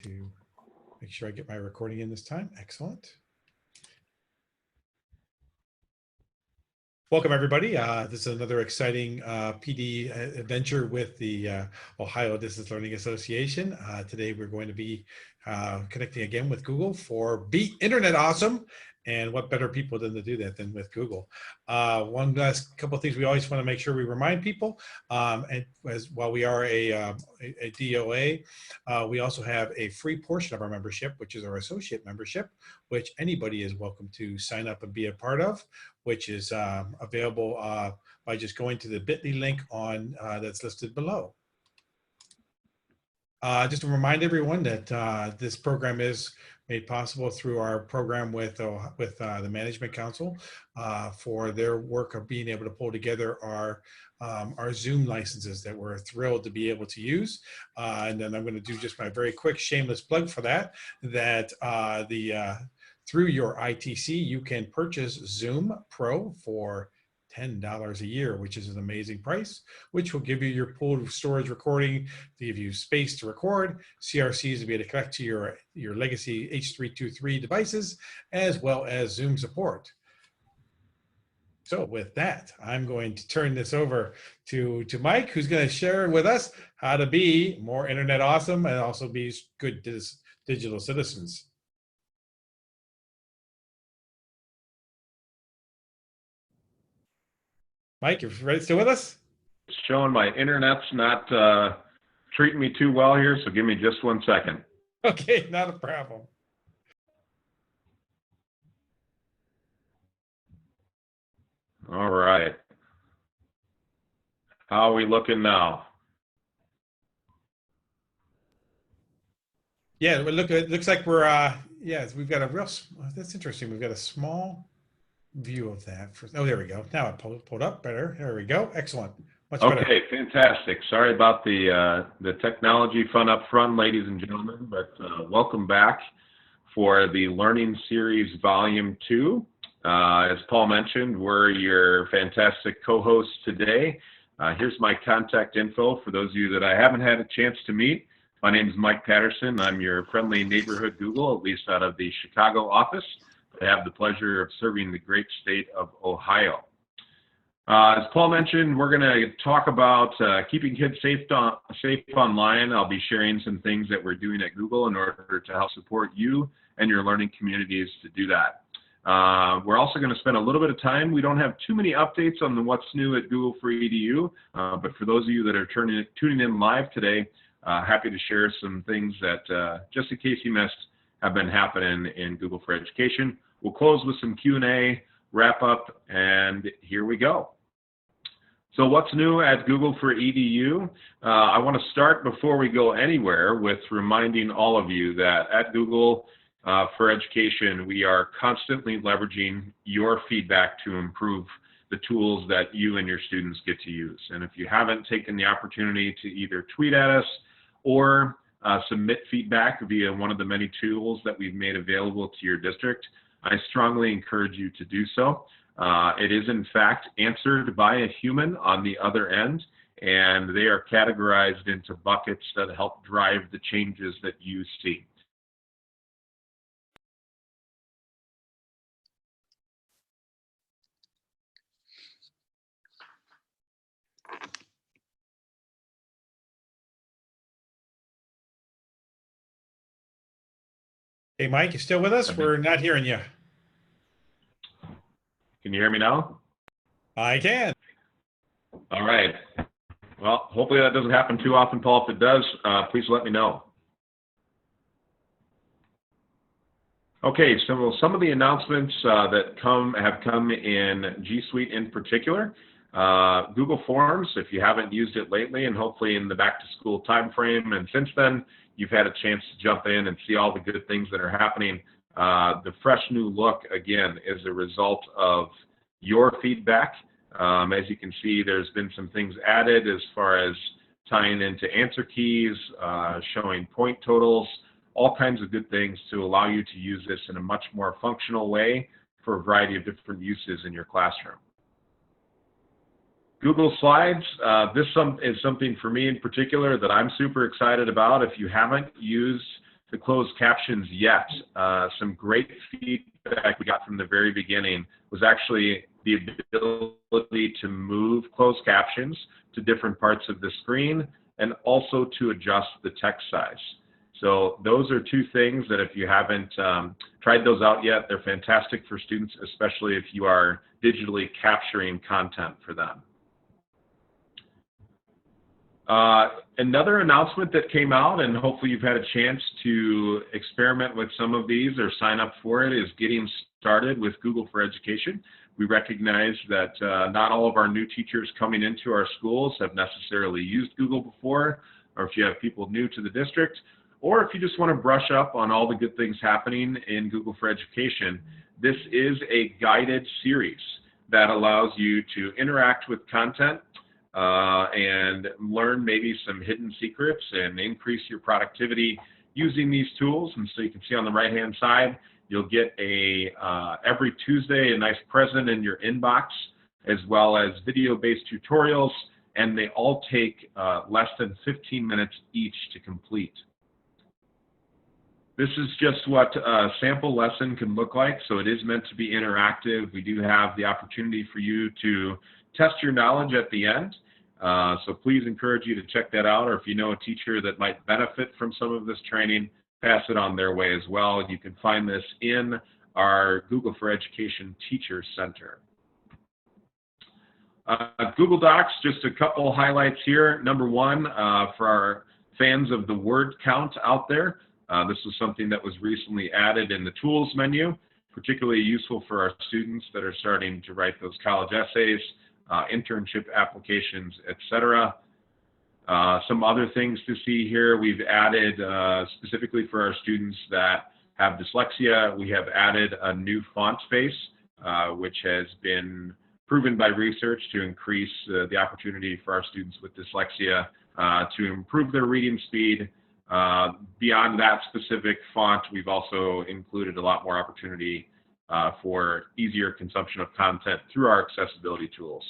To make sure I get my recording in this time. Excellent. Welcome, everybody. This is another exciting PD adventure with the Ohio Distance Learning Association. Today, we're going to be connecting again with Google for Be Internet Awesome. And what better people than to do that than with Google? One last couple of things we always want to make sure we remind people, and while we are a DOA, we also have a free portion of our membership, which is our associate membership, which anybody is welcome to sign up and be a part of, which is available by just going to the bit.ly link on that's listed below. Just to remind everyone that this program is made possible through our program with the Management Council for their work of being able to pull together our Zoom licenses that we're thrilled to be able to use. And then I'm going to do just my very quick shameless plug for that, through your ITC, you can purchase Zoom Pro for $10 a year, which is an amazing price, which will give you your pooled storage recording, to give you space to record, CRCs to be able to connect to your legacy H.323 devices, as well as Zoom support. So with that, I'm going to turn this over to Mike, who's going to share with us how to be more internet awesome and also be good digital citizens. Mike, you ready? Still with us? It's showing my internet's not treating me too well here, so give me just 1 second. Okay, not a problem. All right. How are we looking now? Yeah, it looks like we're, yes, we've got a real, that's interesting. We've got a small view of that. Oh, there we go. Now it pulled up better. There we go. Excellent. Much better. Okay, fantastic. Sorry about the technology fun up front, ladies and gentlemen, but welcome back for the Learning Series Volume 2. As Paul mentioned, we're your fantastic co-hosts today. Here's my contact info for those of you that I haven't had a chance to meet. My name is Mike Patterson. I'm your friendly neighborhood Google, at least out of the Chicago office. I have the pleasure of serving the great state of Ohio. As Paul mentioned, we're going to talk about keeping kids safe online. I'll be sharing some things that we're doing at Google in order to help support you and your learning communities to do that. We're also going to spend a little bit of time. We don't have too many updates on what's new at Google for EDU, but for those of you that are tuning in live today, happy to share some things that, just in case you missed, have been happening in Google for Education. We'll close with some Q&A, wrap up, and here we go. So what's new at Google for EDU? I want to start before we go anywhere with reminding all of you that at Google for Education, we are constantly leveraging your feedback to improve the tools that you and your students get to use. And if you haven't taken the opportunity to either tweet at us or submit feedback via one of the many tools that we've made available to your district, I strongly encourage you to do so. It is, in fact, answered by a human on the other end, and they are categorized into buckets that help drive the changes that you see. Hey, Mike, you still with us? We're not hearing you. Can you hear me now? I can. All right. Well, hopefully that doesn't happen too often, Paul. If it does, please let me know. Okay, so some of the announcements that have come in G Suite in particular. Google Forms, if you haven't used it lately, and hopefully in the back-to-school timeframe, and since then, you've had a chance to jump in and see all the good things that are happening. The fresh new look, again, is a result of your feedback. As you can see, there's been some things added as far as tying into answer keys, showing point totals, all kinds of good things to allow you to use this in a much more functional way for a variety of different uses in your classroom. Google Slides, this is something for me in particular that I'm super excited about. If you haven't used the closed captions yet. Some great feedback we got from the very beginning was actually the ability to move closed captions to different parts of the screen and also to adjust the text size. So those are two things that if you haven't tried those out yet, they're fantastic for students, especially if you are digitally capturing content for them. Another announcement that came out, and hopefully you've had a chance to experiment with some of these or sign up for it, is getting started with Google for Education. We recognize that not all of our new teachers coming into our schools have necessarily used Google before, or if you have people new to the district, or if you just want to brush up on all the good things happening in Google for Education. This is a guided series that allows you to interact with content and learn maybe some hidden secrets and increase your productivity using these tools. And so you can see on the right-hand side, you'll get every Tuesday a nice present in your inbox, as well as video-based tutorials, and they all take less than 15 minutes each to complete. This is just what a sample lesson can look like, so it is meant to be interactive. We do have the opportunity for you to test your knowledge at the end, so please encourage you to check that out, or if you know a teacher that might benefit from some of this training, pass it on their way as well. You can find this in our Google for Education Teacher Center. Google Docs, just a couple highlights here. Number one, for our fans of the word count out there, this was something that was recently added in the tools menu, particularly useful for our students that are starting to write those college essays, internship applications, etc. Some other things to see here, we've added specifically for our students that have dyslexia, we have added a new font space, which has been proven by research to increase the opportunity for our students with dyslexia to improve their reading speed. Beyond that specific font, we've also included a lot more opportunity for easier consumption of content through our accessibility tools.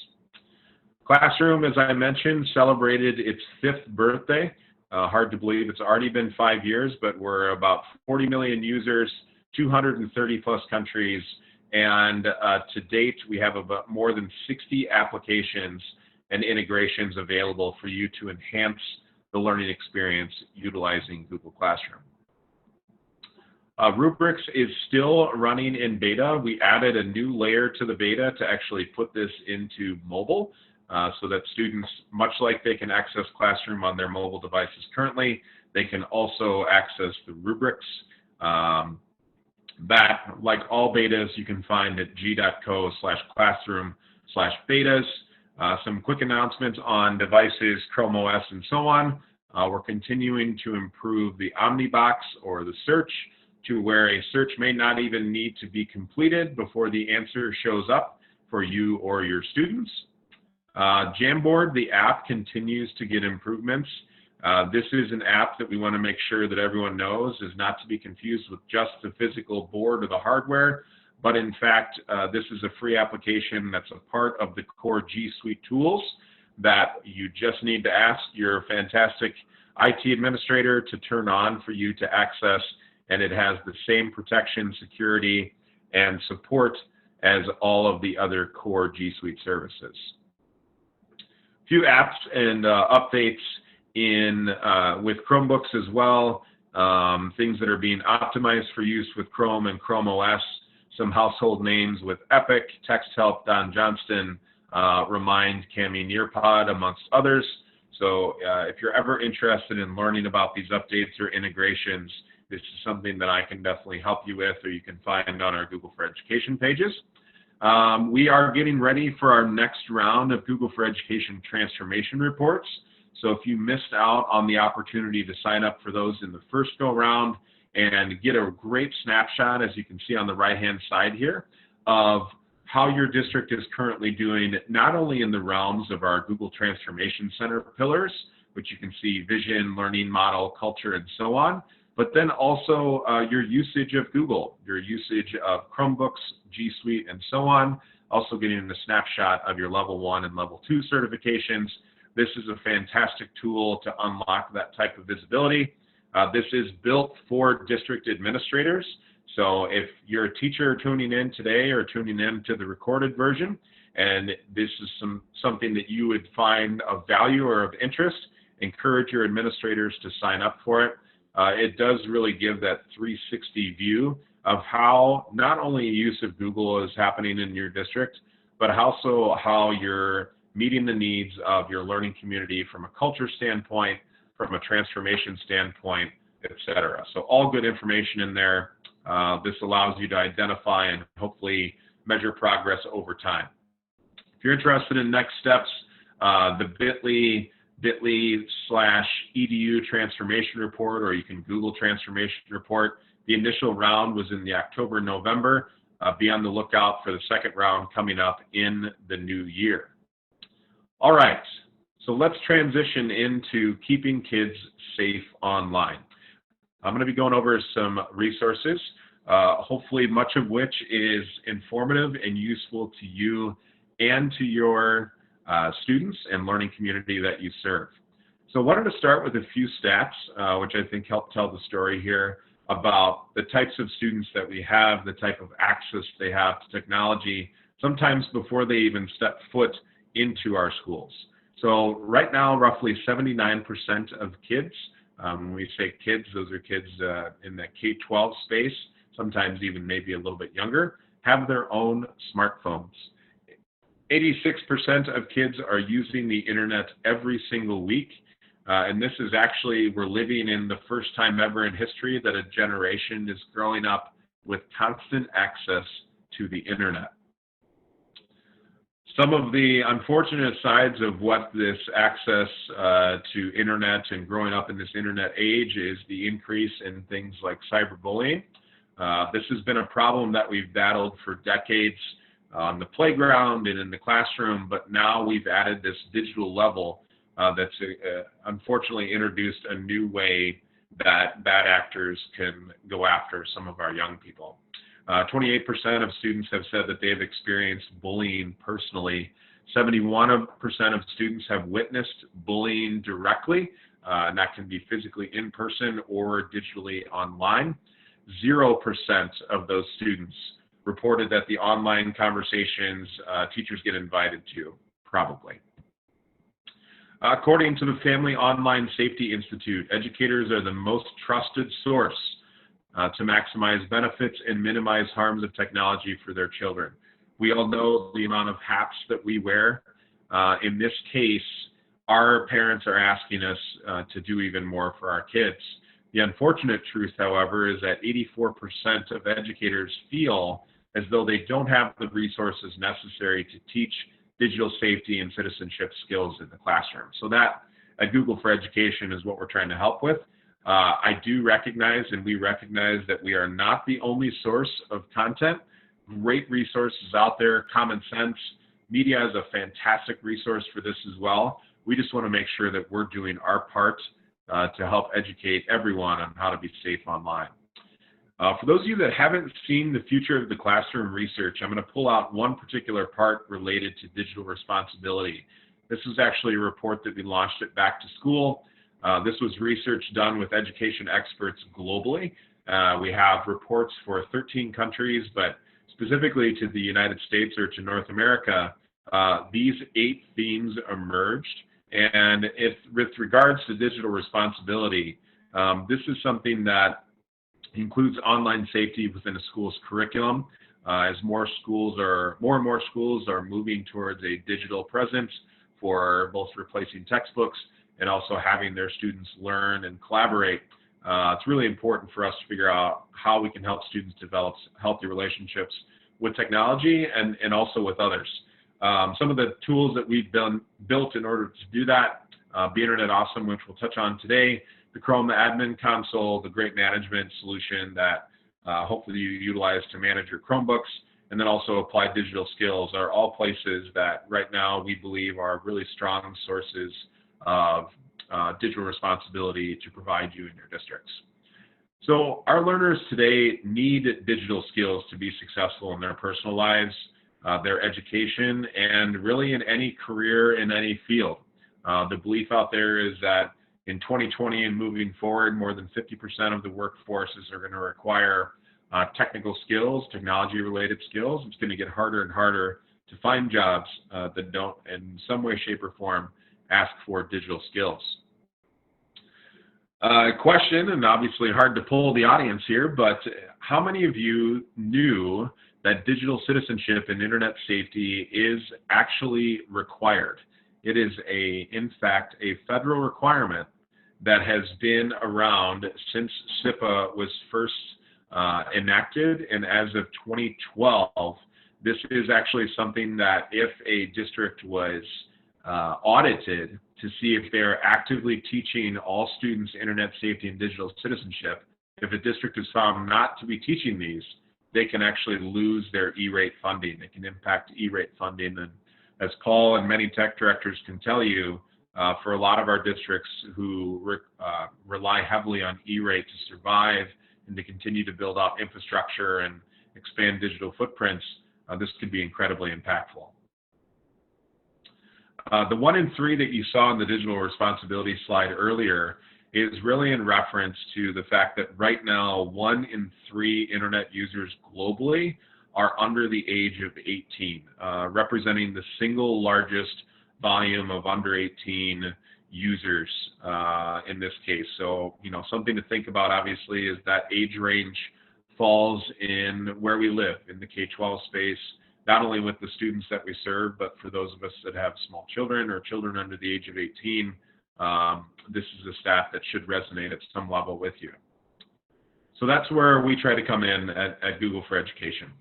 Classroom, as I mentioned, celebrated its 5th birthday. Hard to believe it's already been 5 years, but we're about 40 million users, 230 plus countries, and to date we have about more than 60 applications and integrations available for you to enhance the learning experience utilizing Google Classroom. Rubrics is still running in beta. We added a new layer to the beta to actually put this into mobile so that students, much like they can access Classroom on their mobile devices currently, they can also access the rubrics. That, like all betas, you can find at g.co/classroom/betas. Some quick announcements on devices, Chrome OS, and so on. We're continuing to improve the Omnibox or the search to where a search may not even need to be completed before the answer shows up for you or your students. Jamboard, the app, continues to get improvements. This is an app that we want to make sure that everyone knows is not to be confused with just the physical board or the hardware, but in fact, this is a free application that's a part of the core G Suite tools that you just need to ask your fantastic IT administrator to turn on for you to access, and it has the same protection, security, and support as all of the other core G Suite services. A few apps and updates with Chromebooks as well, things that are being optimized for use with Chrome and Chrome OS, some household names with Epic, Text Help, Don Johnston, Remind, Cami Nearpod, amongst others. So if you're ever interested in learning about these updates or integrations, this is something that I can definitely help you with, or you can find on our Google for Education pages. We are getting ready for our next round of Google for Education transformation reports. So if you missed out on the opportunity to sign up for those in the first go round and get a great snapshot, as you can see on the right-hand side here, of how your district is currently doing, not only in the realms of our Google Transformation Center pillars, which you can see vision, learning model, culture, and so on, but then also your usage of Google, your usage of Chromebooks, G Suite, and so on, also getting a snapshot of your level 1 and level 2 certifications. This is a fantastic tool to unlock that type of visibility. This is built for district administrators. So if you're a teacher tuning in today or tuning in to the recorded version, and this is something that you would find of value or of interest, encourage your administrators to sign up for it. It does really give that 360 view of how not only use of Google is happening in your district, but also how you're meeting the needs of your learning community from a culture standpoint, from a transformation standpoint, etc. So all good information in there. This allows you to identify and hopefully measure progress over time. If you're interested in next steps, the bit.ly/edu transformation report, or you can Google transformation report. The initial round was in the October, November. Be on the lookout for the second round coming up in the new year. All right, so let's transition into keeping kids safe online. I'm going to be going over some resources, hopefully much of which is informative and useful to you and to your students and learning community that you serve. So I wanted to start with a few stats, which I think help tell the story here about the types of students that we have, the type of access they have to technology, sometimes before they even step foot into our schools. So right now, roughly 79% of kids, when we say kids, those are kids in the K-12 space, sometimes even maybe a little bit younger, have their own smartphones. 86% of kids are using the internet every single week. And this is actually, we're living in the first time ever in history that a generation is growing up with constant access to the internet. Some of the unfortunate sides of what this access to internet and growing up in this internet age is the increase in things like cyberbullying. This has been a problem that we've battled for decades on the playground and in the classroom, but now we've added this digital level that's unfortunately introduced a new way that bad actors can go after some of our young people. 28% of students have said that they have experienced bullying personally. 71% of students have witnessed bullying directly, and that can be physically in person or digitally online. 0% of those students reported that the online conversations teachers get invited to, probably. According to the Family Online Safety Institute, educators are the most trusted source to maximize benefits and minimize harms of technology for their children. We all know the amount of hats that we wear. In this case, our parents are asking us to do even more for our kids. The unfortunate truth, however, is that 84% of educators feel as though they don't have the resources necessary to teach digital safety and citizenship skills in the classroom. So that at Google for Education is what we're trying to help with. I do recognize, and we recognize, that we are not the only source of content. Great resources out there, Common Sense. Media is a fantastic resource for this as well. We just want to make sure that we're doing our part to help educate everyone on how to be safe online. For those of you that haven't seen the Future of the Classroom research, I'm going to pull out one particular part related to digital responsibility. This is actually a report that we launched at Back to School. This was research done with education experts globally. We have reports for 13 countries, but specifically to the United States or to North America, these 8 themes emerged. And with regards to digital responsibility, this is something that includes online safety within a school's curriculum. As more and more schools are moving towards a digital presence for both replacing textbooks and also having their students learn and collaborate, it's really important for us to figure out how we can help students develop healthy relationships with technology and also with others. Some of the tools that we've built in order to do that, Be Internet Awesome, which we'll touch on today, the Chrome Admin Console, the great management solution that hopefully you utilize to manage your Chromebooks, and then also Applied Digital Skills are all places that right now we believe are really strong sources of digital responsibility to provide you in your districts. So our learners today need digital skills to be successful in their personal lives, their education, and really in any career in any field. The belief out there is that in 2020 and moving forward, more than 50% of the workforces are going to require technical skills, technology-related skills. It's going to get harder and harder to find jobs that don't, in some way, shape, or form, ask for digital skills. Question, and obviously hard to poll the audience here, but how many of you knew that digital citizenship and internet safety is actually required? It is, in fact, a federal requirement that has been around since CIPA was first enacted, and as of 2012, this is actually something that if a district was audited to see if they're actively teaching all students internet safety and digital citizenship, if a district is found not to be teaching these, they can actually lose their E-rate funding. It can impact E-rate funding. And as Paul and many tech directors can tell you, for a lot of our districts who rely heavily on E-rate to survive and to continue to build out infrastructure and expand digital footprints, this could be incredibly impactful. The 1 in 3 that you saw in the digital responsibility slide earlier is really in reference to the fact that right now 1 in 3 internet users globally are under the age of 18, representing the single largest volume of under 18 users in this case. So, something to think about obviously is that age range falls in where we live in the K-12 space, not only with the students that we serve, but for those of us that have small children or children under the age of 18, this is a stat that should resonate at some level with you. So that's where we try to come in at Google for Education,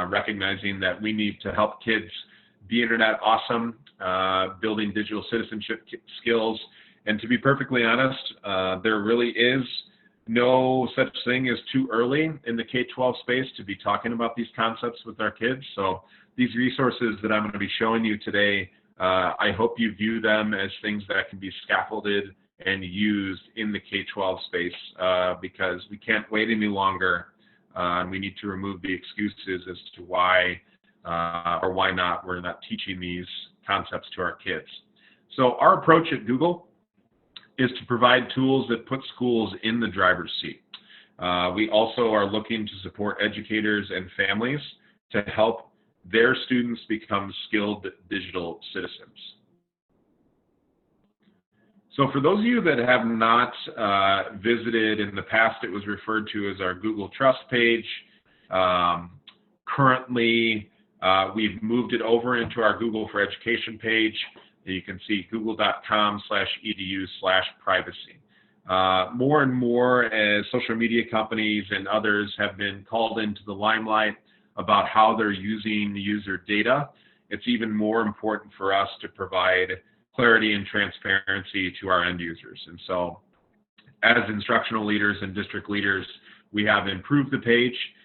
recognizing that we need to help kids be internet awesome, building digital citizenship skills. And to be perfectly honest, there really is no such thing as too early in the K-12 space to be talking about these concepts with our kids. So these resources that I'm going to be showing you today, I hope you view them as things that can be scaffolded and used in the K-12 space because we can't wait any longer. And we need to remove the excuses as to why or why not we're not teaching these concepts to our kids. So our approach at Google is to provide tools that put schools in the driver's seat. We also are looking to support educators and families to help their students become skilled digital citizens. So for those of you that have not visited, in the past it was referred to as our Google Trust page. Currently, we've moved it over into our Google for Education page. You can see google.com/edu/privacy. More and more as social media companies and others have been called into the limelight about how they're using user data, it's even more important for us to provide clarity and transparency to our end users. And so as instructional leaders and district leaders, we have improved the page,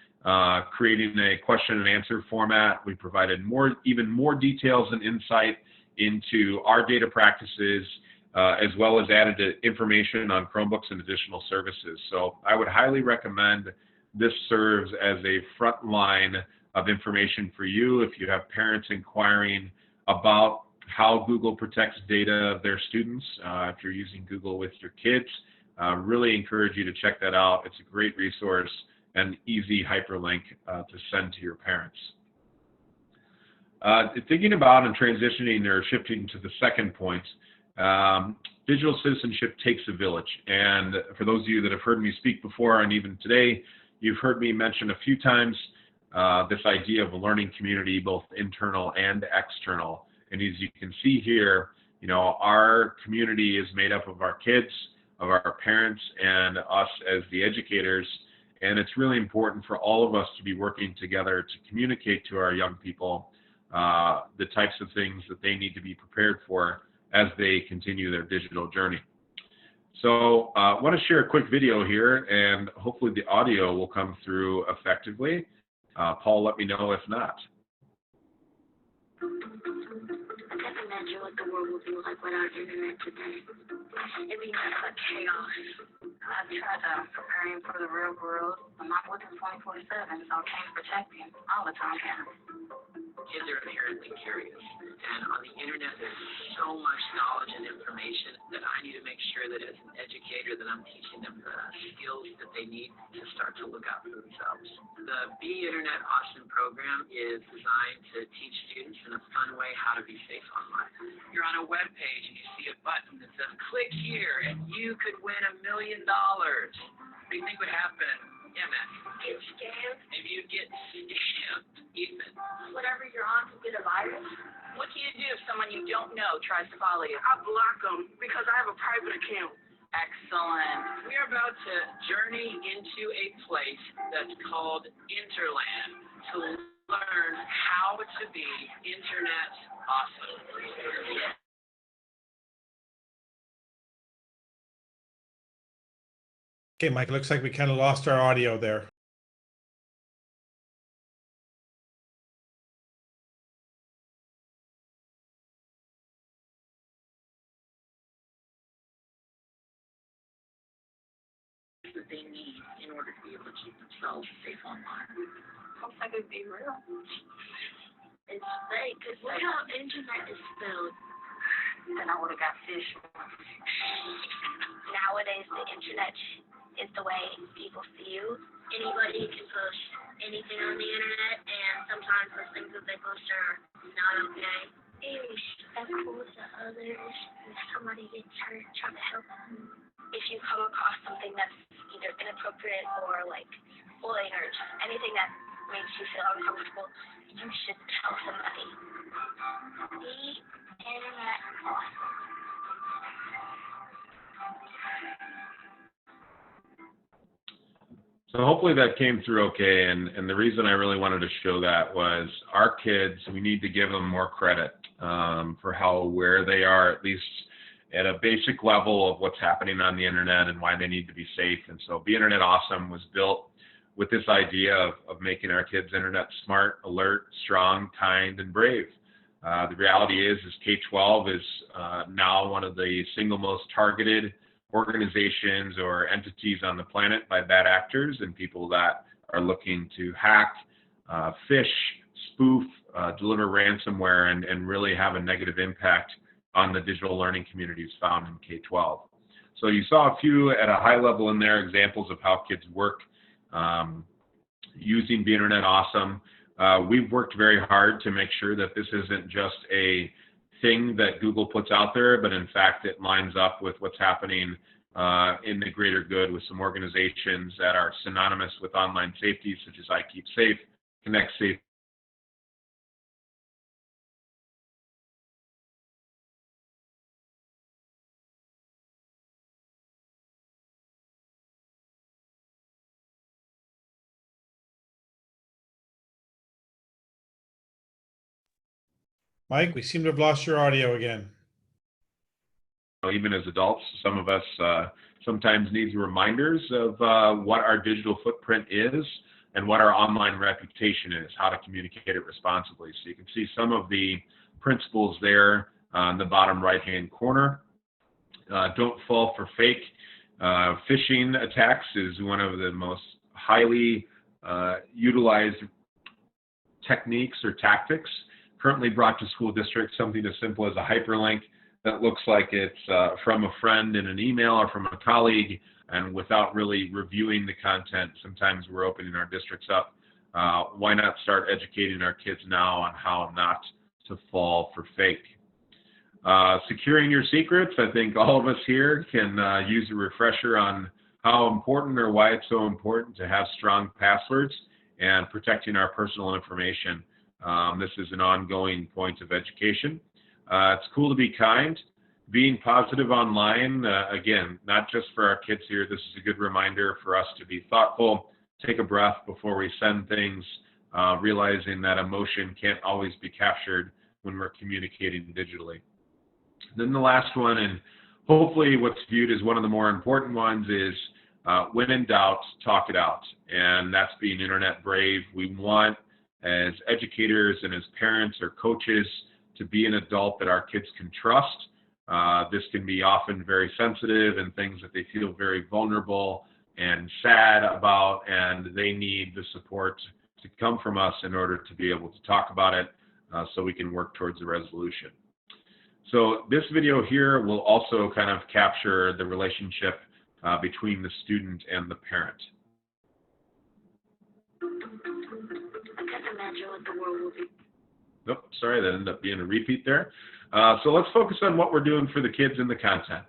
creating a question and answer format. We provided even more details and insight into our data practices, as well as added information on Chromebooks and additional services. So I would highly recommend this serves as a front line of information for you if you have parents inquiring about how Google protects data of their students. If you're using Google with your kids, really encourage you to check that out. It's a great resource and easy hyperlink to send to your parents. Thinking about and transitioning or shifting to the second point, digital citizenship takes a village. And for those of you that have heard me speak before and even today, you've heard me mention a few times this idea of a learning community, both internal and external. And as you can see here, our community is made up of our kids, of our parents, and us as the educators. And it's really important for all of us to be working together to communicate to our young people the types of things that they need to be prepared for as they continue their digital journey. So I want to share a quick video here, and hopefully the audio will come through effectively. Paul, let me know if not. I never imagined what the world would be like without internet today. It'd be just like chaos. I've tried to prepare him for the real world. I'm not with him 24/7, so I can't protect him all the time. kids are inherently curious. And on the internet, there's so much knowledge and information that I need to make sure that as an educator that I'm teaching them the skills that they need to start to look out for themselves. The Be Internet Awesome program is designed to teach students in a fun way how to be safe online. You're on a web page and you see a button that says, click here and you could win $1 million. What do you think would happen? Yeah, man. Get scammed. Maybe you'd get scammed, even. Whatever you're on could get a virus. What do you do if someone you don't know tries to follow you? I block them because I have a private account. Excellent. We are about to journey into a place that's called Interland to learn how to be internet awesome. Okay, Mike, looks like we kind of lost our audio there. That they need in order to be able to keep themselves safe online. Looks like it'd be real. It's fake. Because look how internet is spelled. Then I would have got fish. Nowadays, the internet is the way people see you. Anybody can post anything on the internet, and sometimes those things that they post are not okay. Be respectful to others. If somebody gets hurt, try to help them. If you come across something that's either inappropriate or like bullying or just anything that makes you feel uncomfortable, you should tell somebody. Be internet awesome. So hopefully that came through okay, and the reason I really wanted to show that was our kids, we need to give them more credit for how aware they are, at least at a basic level of what's happening on the internet and why they need to be safe. And so Be Internet Awesome was built with this idea of making our kids internet smart, alert, strong, kind, and brave. The reality is K-12 is now one of the single most targeted organizations or entities on the planet by bad actors and people that are looking to hack, phish, spoof, deliver ransomware, and really have a negative impact on the digital learning communities found in K-12. So you saw a few at a high level in there, examples of how kids work using Be Internet Awesome. We've worked very hard to make sure that this isn't just a thing that Google puts out there, but in fact it lines up with what's happening in the greater good with some organizations that are synonymous with online safety, such as I Keep Safe, Connect Safe. Mike, we seem to have lost your audio again. Even as adults, some of us sometimes need reminders of what our digital footprint is and what our online reputation is, how to communicate it responsibly. So you can see some of the principles there in the bottom right-hand corner. Don't fall for fake. Phishing attacks is one of the most highly utilized techniques or tactics currently brought to school districts, something as simple as a hyperlink that looks like it's from a friend in an email or from a colleague, and without really reviewing the content, sometimes we're opening our districts up. Why not start educating our kids now on how not to fall for fake? Securing your secrets, I think all of us here can use a refresher on how important or why it's so important to have strong passwords and protecting our personal information. This is an ongoing point of education. It's cool to be kind. Being positive online, again, not just for our kids here, this is a good reminder for us to be thoughtful, take a breath before we send things, realizing that emotion can't always be captured when we're communicating digitally. Then the last one, and hopefully what's viewed as one of the more important ones, is when in doubt, talk it out. And that's being internet brave. We want, as educators and as parents or coaches, to be an adult that our kids can trust. This can be often very sensitive and things that they feel very vulnerable and sad about, and they need the support to come from us in order to be able to talk about it. so we can work towards a resolution. So this video here will also kind of capture the relationship between the student and the parent. I can't imagine what the world will be. Nope, sorry, that ended up being a repeat there. So let's focus on what we're doing for the kids in the content.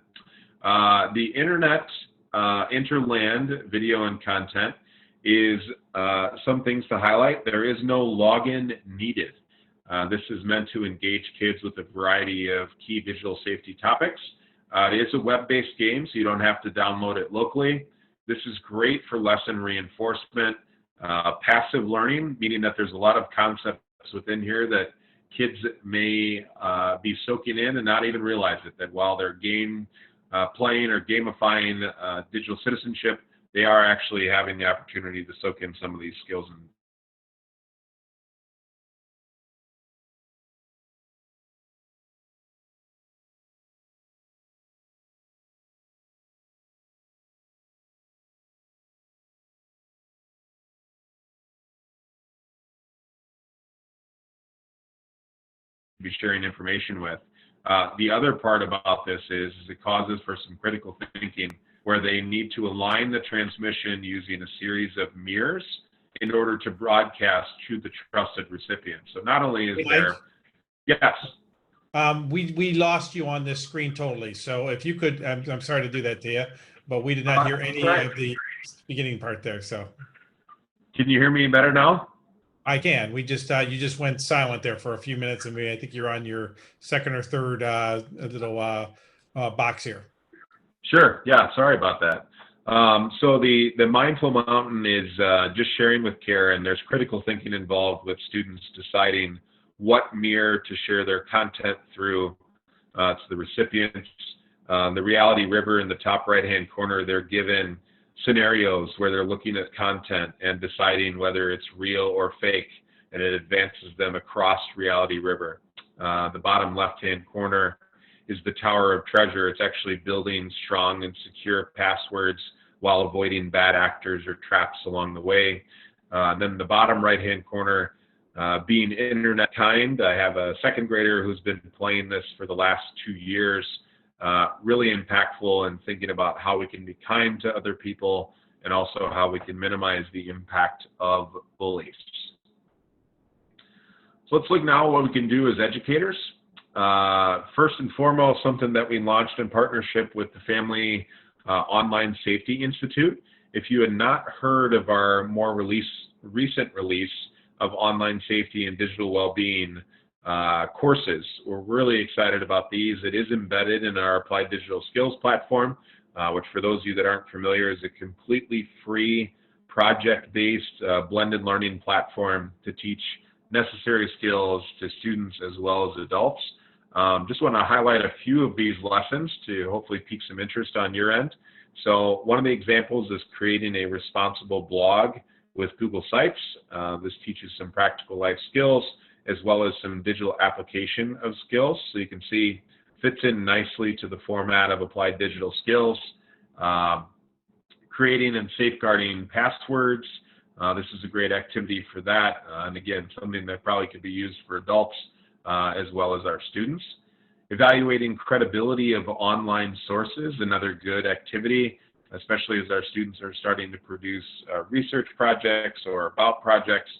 The internet interland video and content is some things to highlight. There is no login needed. This is meant to engage kids with a variety of key digital safety topics. It is a web-based game, so you don't have to download it locally. This is great for lesson reinforcement, passive learning, meaning that there's a lot of concepts within here that kids may be soaking in and not even realize it, that while they're playing or gamifying digital citizenship, they are actually having the opportunity to soak in some of these skills and be sharing information with. The other part about this is it causes for some critical thinking where they need to align the transmission using a series of mirrors in order to broadcast to the trusted recipient. So not only is there, yes. We lost you on this screen totally. So if you could, I'm sorry to do that to you, but we did not hear any of the beginning part there. So can you hear me better now? I can. We just you just went silent there for a few minutes, and I think you're on your second or third little box here. Sure. Yeah. Sorry about that. So the Mindful Mountain is just sharing with care, and there's critical thinking involved with students deciding what mirror to share their content through to the recipients. The Reality River in the top right-hand corner, they're given scenarios where they're looking at content and deciding whether it's real or fake, and it advances them across Reality River. The bottom left-hand corner is the Tower of Treasure. It's actually building strong and secure passwords while avoiding bad actors or traps along the way. Then the bottom right-hand corner, being internet kind. I have a second grader who's been playing this for the last 2 years. Really impactful in thinking about how we can be kind to other people and also how we can minimize the impact of bullies. So let's look now at what we can do as educators. First and foremost, something that we launched in partnership with the Family Online Safety Institute. If you had not heard of our more recent release of online safety and digital well-being courses, we're really excited about these. It is embedded in our Applied Digital Skills platform, which for those of you that aren't familiar is a completely free project-based blended learning platform to teach necessary skills to students as well as adults. Just want to highlight a few of these lessons to hopefully pique some interest on your end. So one of the examples is creating a responsible blog with Google Sites. This teaches some practical life skills as well as some digital application of skills. So you can see fits in nicely to the format of Applied Digital Skills. Creating and safeguarding passwords. This is a great activity for that. And again, something that probably could be used for adults as well as our students. Evaluating credibility of online sources, another good activity, especially as our students are starting to produce research projects or about projects.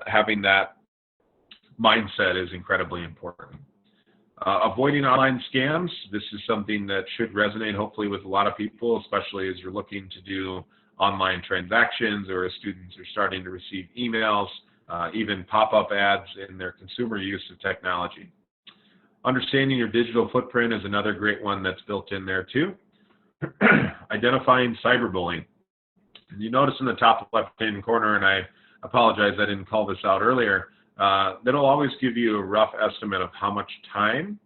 Having that mindset is incredibly important. Avoiding online scams. This is something that should resonate hopefully with a lot of people, especially as you're looking to do online transactions or as students are starting to receive emails, even pop-up ads in their consumer use of technology. Understanding your digital footprint is another great one that's built in there too. Identifying cyberbullying. And you notice in the top left-hand corner, and I apologize I didn't call this out earlier, that'll always give you a rough estimate of how much time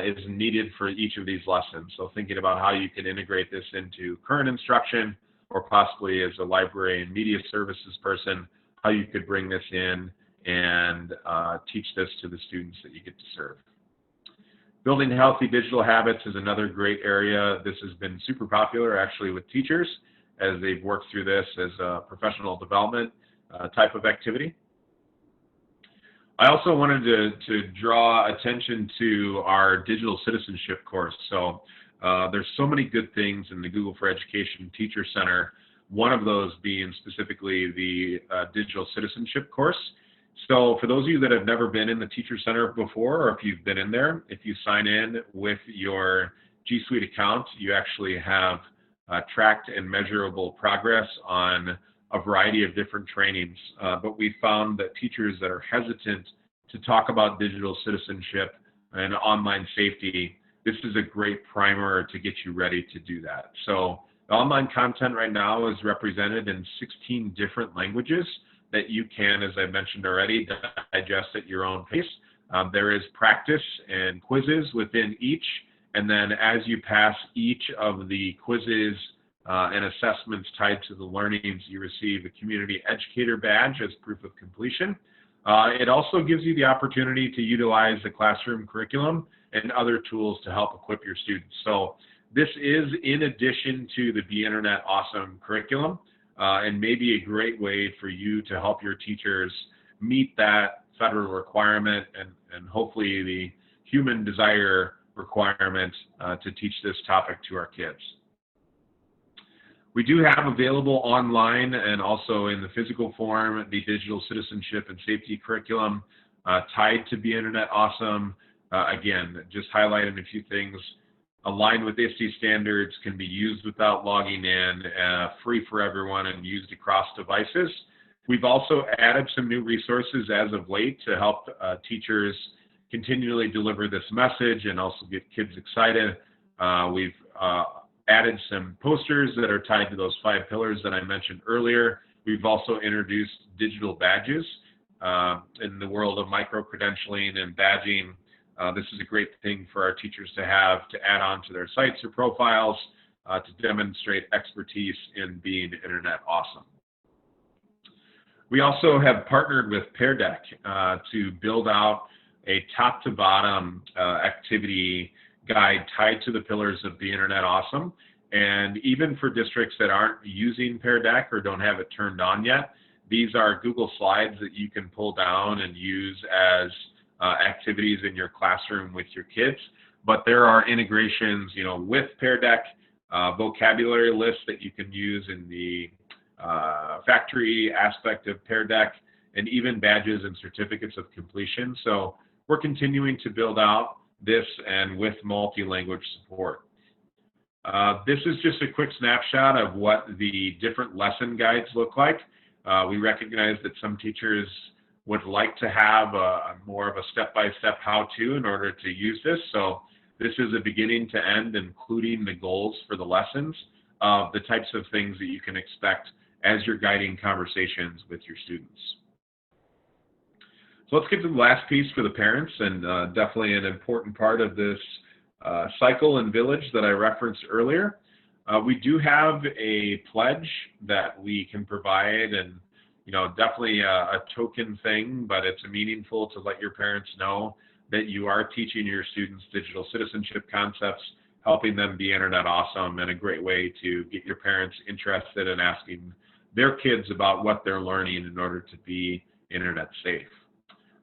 is needed for each of these lessons. So thinking about how you can integrate this into current instruction or possibly as a library and media services person, how you could bring this in and teach this to the students that you get to serve. Building healthy digital habits is another great area. This has been super popular actually with teachers as they've worked through this as a professional development type of activity. I also wanted to draw attention to our digital citizenship course. So there's so many good things in the Google for Education Teacher Center, one of those being specifically the digital citizenship course. So for those of you that have never been in the Teacher Center before, or if you've been in there, if you sign in with your G Suite account, you actually have tracked and measurable progress on a variety of different trainings. But we found that teachers that are hesitant to talk about digital citizenship and online safety, this is a great primer to get you ready to do that. So the online content right now is represented in 16 different languages that you can, as I mentioned already, digest at your own pace. There is practice and quizzes within each, and then as you pass each of the quizzes and assessments tied to the learnings, you receive a community educator badge as proof of completion. It also gives you the opportunity to utilize the classroom curriculum and other tools to help equip your students. So this is in addition to the Be Internet Awesome curriculum, and maybe a great way for you to help your teachers meet that federal requirement and hopefully the human desire requirement to teach this topic to our kids. We do have available online and also in the physical form the digital citizenship and safety curriculum tied to Be Internet Awesome. Again, just highlighting a few things. Aligned with ISTE standards, can be used without logging in, free for everyone and used across devices. We've also added some new resources as of late to help teachers continually deliver this message and also get kids excited. We've added some posters that are tied to those 5 pillars that I mentioned earlier. We've also introduced digital badges in the world of micro-credentialing and badging. This is a great thing for our teachers to have to add on to their sites or profiles to demonstrate expertise in being Internet awesome. We also have partnered with Pear Deck to build out a top to bottom activity guide tied to the pillars of Be Internet Awesome. And even for districts that aren't using Pear Deck or don't have it turned on yet, these are Google Slides that you can pull down and use as activities in your classroom with your kids. But there are integrations, with Pear Deck, vocabulary lists that you can use in the factory aspect of Pear Deck, and even badges and certificates of completion. So we're continuing to build out this and with multi-language support. This is just a quick snapshot of what the different lesson guides look like. We recognize that some teachers would like to have more of a step-by-step how-to in order to use this. So this is a beginning to end, including the goals for the lessons of the types of things that you can expect as you're guiding conversations with your students. So let's get to the last piece for the parents, and definitely an important part of this cycle and village that I referenced earlier. We do have a pledge that we can provide, and definitely a token thing, but it's meaningful to let your parents know that you are teaching your students digital citizenship concepts, helping them be Internet awesome, and a great way to get your parents interested in asking their kids about what they're learning in order to be Internet safe.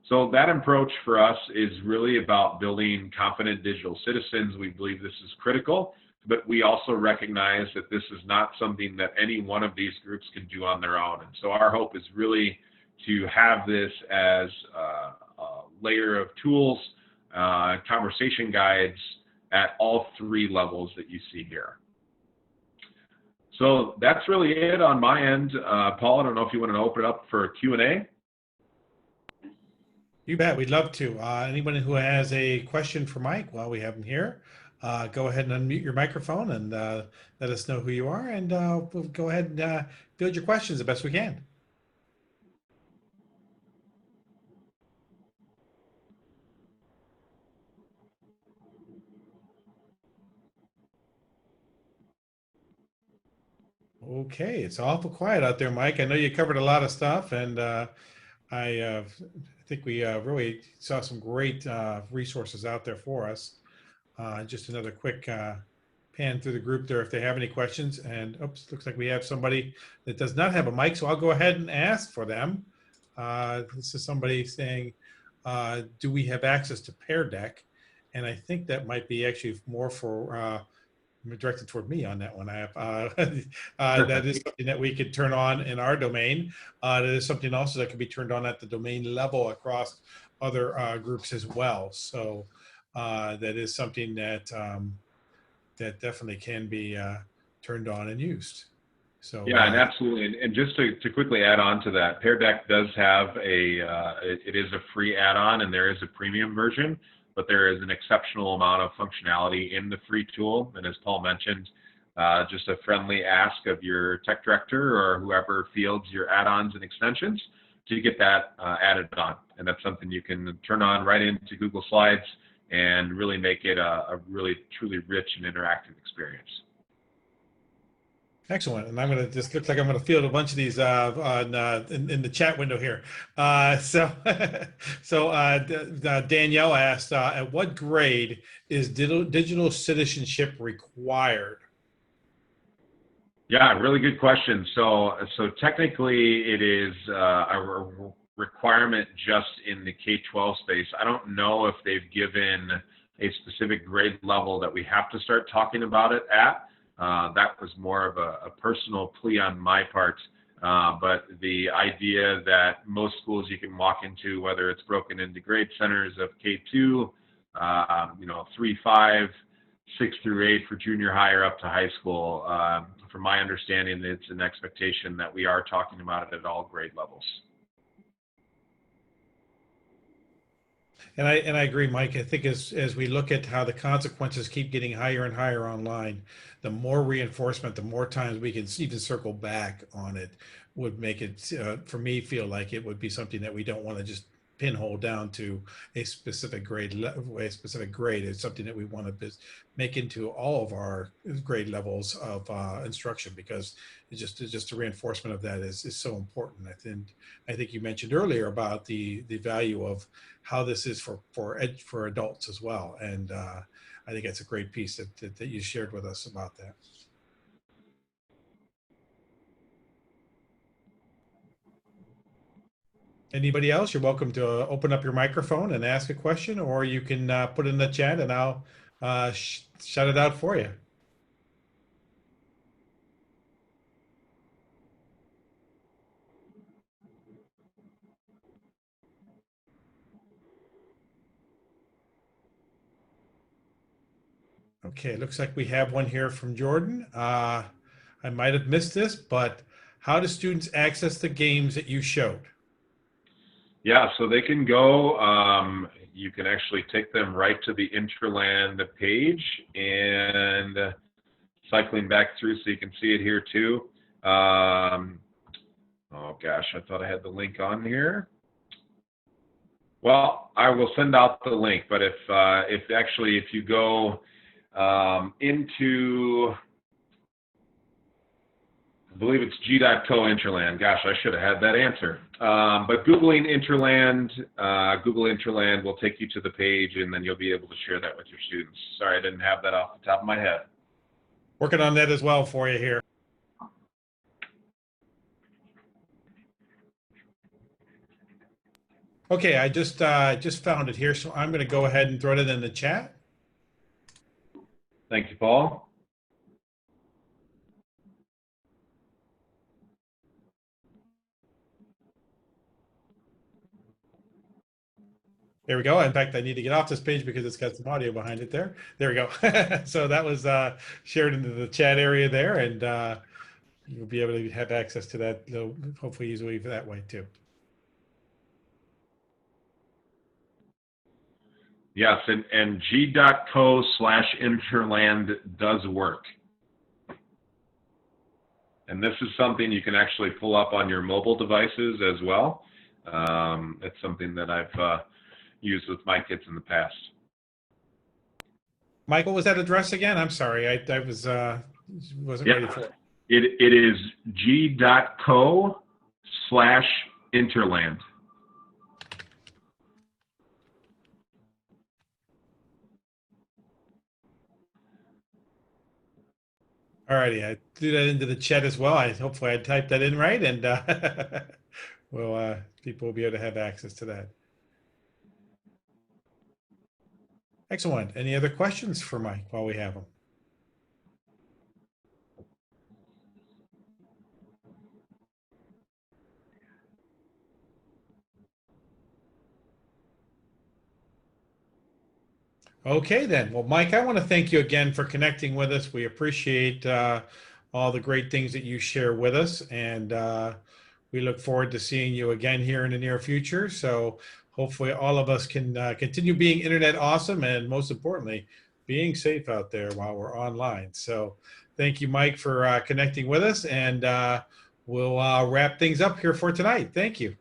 So that approach for us is really about building confident digital citizens. We believe this is critical, but we also recognize that this is not something that any one of these groups can do on their own. And so our hope is really to have this as a layer of tools, conversation guides at all 3 levels that you see here. So that's really it on my end. Paul, I don't know if you want to open it up for Q&A. You bet. We'd love to. Anyone who has a question for Mike while we have him here, go ahead and unmute your microphone and let us know who you are, and we'll go ahead and field your questions the best we can. Okay, it's awful quiet out there, Mike. I know you covered a lot of stuff, and I think we really saw some great resources out there for us. Just another quick pan through the group there if they have any questions. And oops, looks like we have somebody that does not have a mic, so I'll go ahead and ask for them. This is somebody saying, do we have access to Pear Deck? And I think that might be actually more for directed toward me on that one. That is something that we could turn on in our domain. That is something also that can be turned on at the domain level across other groups as well. So that is something that that definitely can be turned on and used. So yeah, and absolutely. And just to quickly add on to that, Pear Deck does have it is a free add-on, and there is a premium version, but there is an exceptional amount of functionality in the free tool. And as Paul mentioned, just a friendly ask of your tech director or whoever fields your add-ons and extensions to get that added on. And that's something you can turn on right into Google Slides and really make it a really truly rich and interactive experience. excellent. And I'm going to just look like I'm going to field a bunch of these in the chat window here. Danielle asked, at what grade is digital citizenship required? Yeah, really good question. So technically it is a requirement just in the K-12 space. I don't know if they've given a specific grade level that we have to start talking about it at. That was more of a personal plea on my part. But the idea that most schools you can walk into, whether it's broken into grade centers of K2, 3, 5, 6 through 8 for junior high or up to high school. From my understanding, it's an expectation that we are talking about it at all grade levels. And I agree, Mike. I think as we look at how the consequences keep getting higher and higher online, the more reinforcement, the more times we can even circle back on it, would make it, for me, feel like it would be something that we don't want to just pinhole down to a specific grade. It's something that we want to make into all of our grade levels of instruction, because it's just a reinforcement of that is so important. I think you mentioned earlier about the value of how this is for adults as well, and I think that's a great piece that you shared with us about that. Anybody else? You're welcome to open up your microphone and ask a question, or you can put it in the chat and I'll shout it out for you. Okay, looks like we have one here from Jordan. I might have missed this, but how do students access the games that you showed? Yeah, so they can go, you can actually take them right to the Interland page, and cycling back through so you can see it here too. Oh gosh, I thought I had the link on here. Well, I will send out the link, but if you go into, I believe it's g.co Interland. Gosh, I should have had that answer. But Googling Interland, Google Interland will take you to the page, and then you'll be able to share that with your students. Sorry, I didn't have that off the top of my head. Working on that as well for you here. Okay, I just found it here, so I'm going to go ahead and throw it in the chat. Thank you, Paul. There we go. In fact, I need to get off this page because it's got some audio behind it there. There we go. So that was shared into the chat area there, and you'll be able to have access to that, hopefully easily that way too. Yes, and g.co/Interland does work. And this is something you can actually pull up on your mobile devices as well. It's something that I've used with my kids in the past. Mike, what was that address again? I'm sorry, I wasn't ready for it. It is g.co/Interland. All righty, I threw that into the chat as well. Hopefully I typed that in right, and people will be able to have access to that. Excellent. Any other questions for Mike while we have him? Okay, then. Well, Mike, I want to thank you again for connecting with us. We appreciate all the great things that you share with us, and we look forward to seeing you again here in the near future. So hopefully all of us can continue being internet awesome, and most importantly, being safe out there while we're online. So thank you, Mike, for connecting with us, and we'll wrap things up here for tonight. Thank you.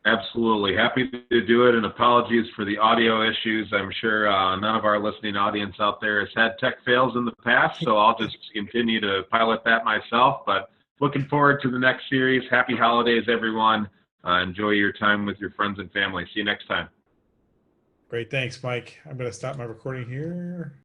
Absolutely. Happy to do it, and apologies for the audio issues. I'm sure none of our listening audience out there has had tech fails in the past, so I'll just continue to pilot that myself. But looking forward to the next series. Happy holidays, everyone. Enjoy your time with your friends and family. See you next time. Great. Thanks, Mike. I'm going to stop my recording here.